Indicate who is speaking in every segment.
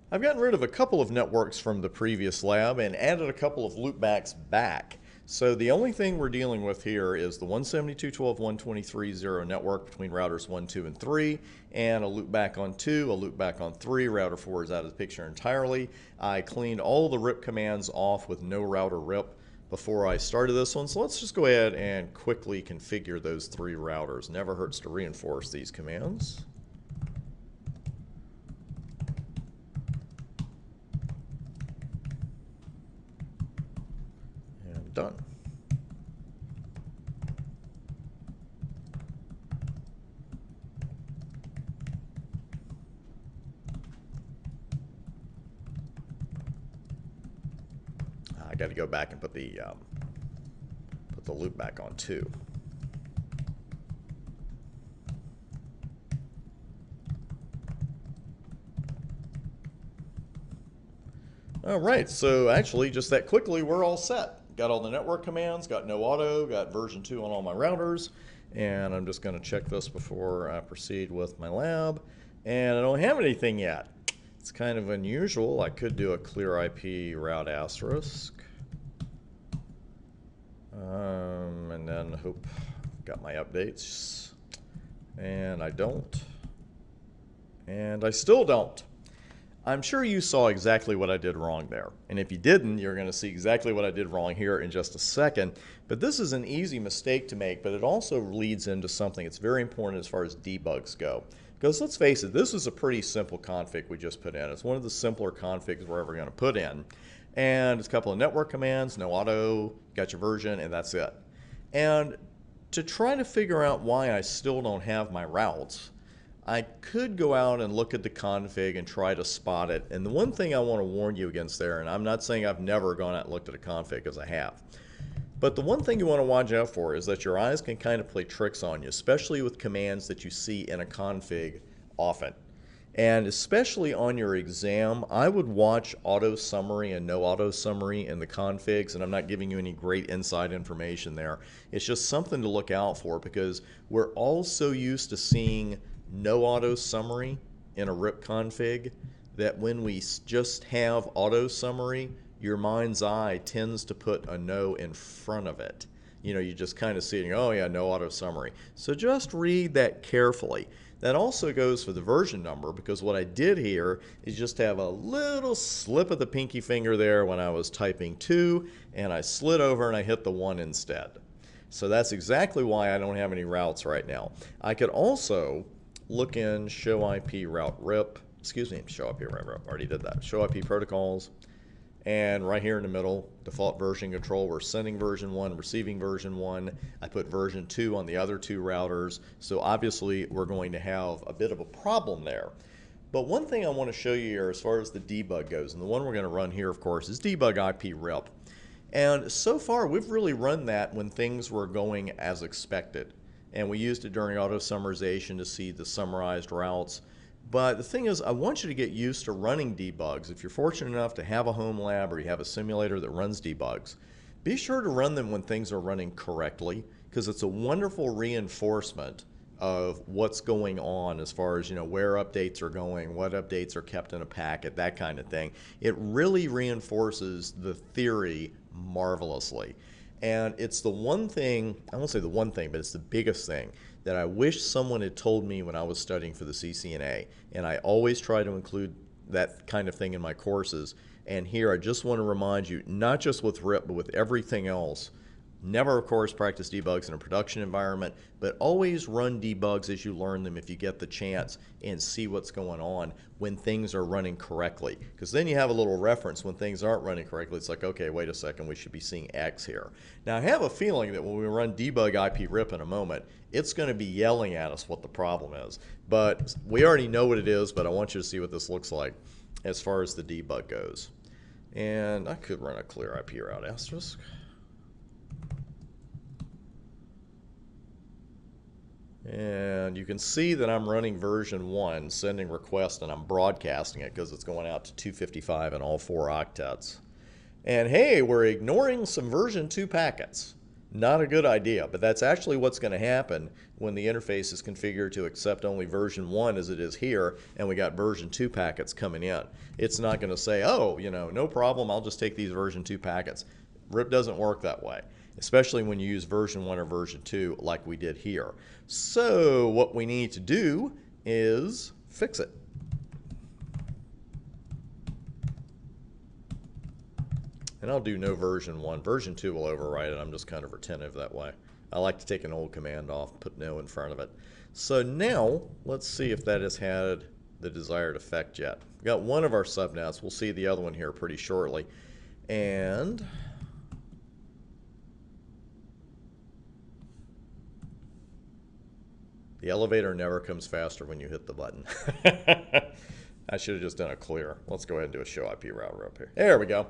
Speaker 1: I've gotten rid of a couple of networks from the previous lab and added a couple of loopbacks back. So the only thing we're dealing with here is the 172.12.123.0 network between routers 1, 2, and 3, and a loopback on 2, a loopback on 3. Router 4 is out of the picture entirely. I cleaned all the RIP commands off with no router RIP before I started this one, so let's just go ahead and quickly configure those 3 routers. Never hurts to reinforce these commands. And done. I got to go back and put the loop back on 2. All right, so actually just that quickly we're all set. Got all the network commands, got no auto, got version 2 on all my routers, and I'm just going to check this before I proceed with my lab. And I don't have anything yet. It's kind of unusual. I could do a clear IP route asterisk. And then hope got my updates. And I don't. And I still don't. I'm sure you saw exactly what I did wrong there. And if you didn't, you're going to see exactly what I did wrong here in just a second. But this is an easy mistake to make, but it also leads into something that's very important as far as debugs go. Because let's face it, this is a pretty simple config we just put in. It's one of the simpler configs we're ever going to put in. And it's a couple of network commands, no auto, got your version, and that's it. And to try to figure out why I still don't have my routes, I could go out and look at the config and try to spot it. And the one thing I want to warn you against there, and I'm not saying I've never gone out and looked at a config, because I have, but the one thing you want to watch out for is that your eyes can kind of play tricks on you, especially with commands that you see in a config often. And especially on your exam, I would watch auto summary and no auto summary in the configs, and I'm not giving you any great inside information there. It's just something to look out for, because we're all so used to seeing no auto summary in a RIP config that when we just have auto summary, your mind's eye tends to put a no in front of it. You know, you just kind of see, oh yeah, no auto summary. So just read that carefully. That also goes for the version number, because what I did here is just have a little slip of the pinky finger there when I was typing 2, and I slid over and I hit the 1 instead. So that's exactly why I don't have any routes right now. I could also look in show IP route RIP, excuse me, show IP route RIP, already did that, show IP protocols, and right here in the middle, default version control, we're sending version 1, receiving version 1. I put version 2 on the other 2 routers, so obviously we're going to have a bit of a problem there. But one thing I want to show you here as far as the debug goes, and the one we're going to run here, of course, is debug IP RIP. And so far, we've really run that when things were going as expected. And we used it during auto summarization to see the summarized routes. But the thing is, I want you to get used to running debugs. If you're fortunate enough to have a home lab or you have a simulator that runs debugs, be sure to run them when things are running correctly, because it's a wonderful reinforcement of what's going on as far as, you know, where updates are going, what updates are kept in a packet, that kind of thing. It really reinforces the theory marvelously. And it's the one thing, I won't say the one thing, but it's the biggest thing that I wish someone had told me when I was studying for the CCNA. And I always try to include that kind of thing in my courses. And here I just want to remind you, not just with RIP, but with everything else, never, of course, practice debugs in a production environment, but always run debugs as you learn them if you get the chance, and see what's going on when things are running correctly. Because then you have a little reference when things aren't running correctly. It's like, okay, wait a second, we should be seeing X here. Now, I have a feeling that when we run debug IP RIP in a moment, it's going to be yelling at us what the problem is. But we already know what it is, but I want you to see what this looks like as far as the debug goes. And I could run a clear IP route asterisk. And you can see that I'm running version 1, sending request, and I'm broadcasting it because it's going out to 255 in all 4 octets. And hey, we're ignoring some version 2 packets. Not a good idea, but that's actually what's going to happen when the interface is configured to accept only version 1 as it is here, and we got version 2 packets coming in. It's not going to say, oh, no problem, I'll just take these version 2 packets. RIP doesn't work that way, especially when you use version 1 or version 2 like we did here. So what we need to do is fix it. And I'll do no version 1. Version 2 will overwrite it. I'm just kind of retentive that way. I like to take an old command off, put no in front of it. So now, let's see if that has had the desired effect yet. We've got one of our subnets. We'll see the other one here pretty shortly. And the elevator never comes faster when you hit the button. I should have just done a clear. Let's go ahead and do a show IP router up here. There we go.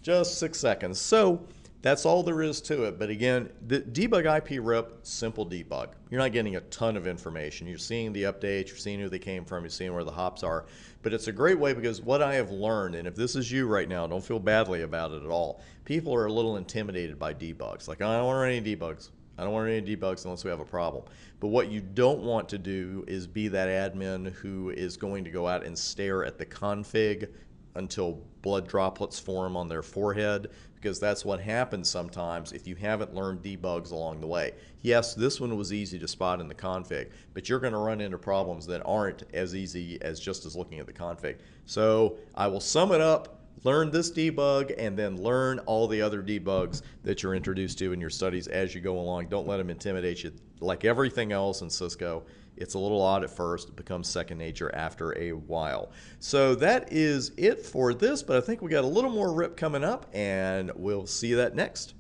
Speaker 1: Just 6 seconds. So that's all there is to it. But again, the debug IP rip, simple debug. You're not getting a ton of information. You're seeing the updates, you're seeing who they came from, you're seeing where the hops are. But it's a great way because what I have learned, and if this is you right now, don't feel badly about it at all. People are a little intimidated by debugs. Like, I don't want to run any debugs. I don't want any debugs unless we have a problem. But what you don't want to do is be that admin who is going to go out and stare at the config until blood droplets form on their forehead, because that's what happens sometimes if you haven't learned debugs along the way. Yes, this one was easy to spot in the config, but you're going to run into problems that aren't as easy as just as looking at the config. So I will sum it up. Learn this debug and then learn all the other debugs that you're introduced to in your studies as you go along. Don't let them intimidate you. Like everything else in Cisco, it's a little odd at first. It becomes second nature after a while. So that is it for this, but I think we got a little more RIP coming up, and we'll see that next.